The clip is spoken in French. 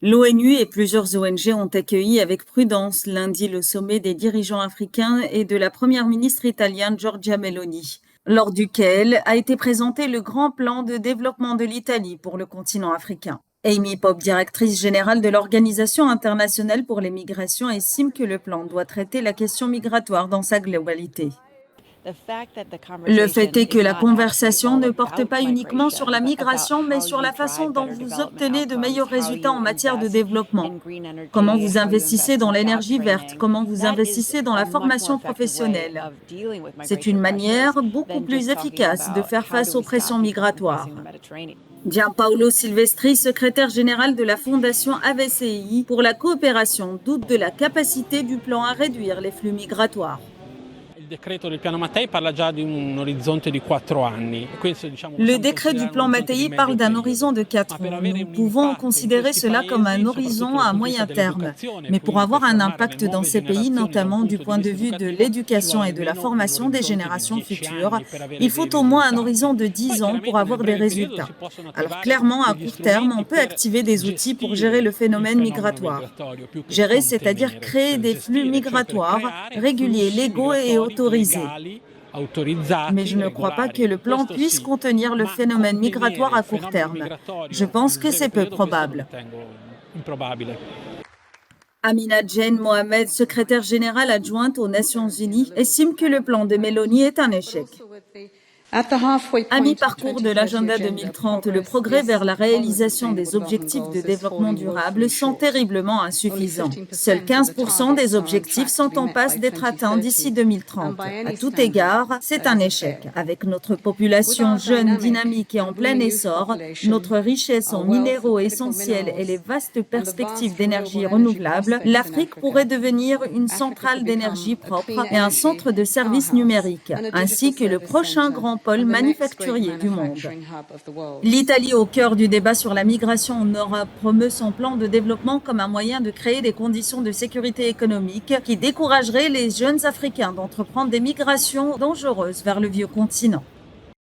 L'ONU et plusieurs ONG ont accueilli avec prudence lundi le sommet des dirigeants africains et de la première ministre italienne Giorgia Meloni, lors duquel a été présenté le grand plan de développement de l'Italie pour le continent africain. Amy Pope, directrice générale de l'Organisation internationale pour les migrations, estime que le plan doit traiter la question migratoire dans sa globalité. Le fait est que la conversation ne porte pas uniquement sur la migration, mais sur la façon dont vous obtenez de meilleurs résultats en matière de développement. Comment vous investissez dans l'énergie verte, comment vous investissez dans la formation professionnelle. C'est une manière beaucoup plus efficace de faire face aux pressions migratoires. Gianpaolo Silvestri, secrétaire général de la Fondation AVCI pour la coopération, doute de la capacité du plan à réduire les flux migratoires. Le décret du plan Mattei parle d'un horizon de 4 ans. Nous pouvons considérer cela comme un horizon à moyen terme. Mais pour avoir un impact dans ces pays, notamment du point de vue de l'éducation et de la formation des générations futures, il faut au moins un horizon de 10 ans pour avoir des résultats. Alors clairement, à court terme, on peut activer des outils pour gérer le phénomène migratoire. Gérer, c'est-à-dire créer des flux migratoires réguliers, légaux et autorisés. Mais je ne crois pas que le plan puisse contenir le phénomène migratoire à court terme. Je pense que c'est peu probable. Amina Jane Mohamed, secrétaire générale adjointe aux Nations Unies, estime que le plan de Meloni est un échec. À mi-parcours de l'agenda 2030, le progrès vers la réalisation des objectifs de développement durable sont terriblement insuffisants. Seuls 15% des objectifs sont en passe d'être atteints d'ici 2030. À tout égard, c'est un échec. Avec notre population jeune, dynamique et en plein essor, notre richesse en minéraux essentiels et les vastes perspectives d'énergie renouvelable, l'Afrique pourrait devenir une centrale d'énergie propre et un centre de services numériques, ainsi que le prochain grand pôle manufacturier du monde. L'Italie, au cœur du débat sur la migration en Europe, promeut son plan de développement comme un moyen de créer des conditions de sécurité économique qui décourageraient les jeunes Africains d'entreprendre des migrations dangereuses vers le vieux continent.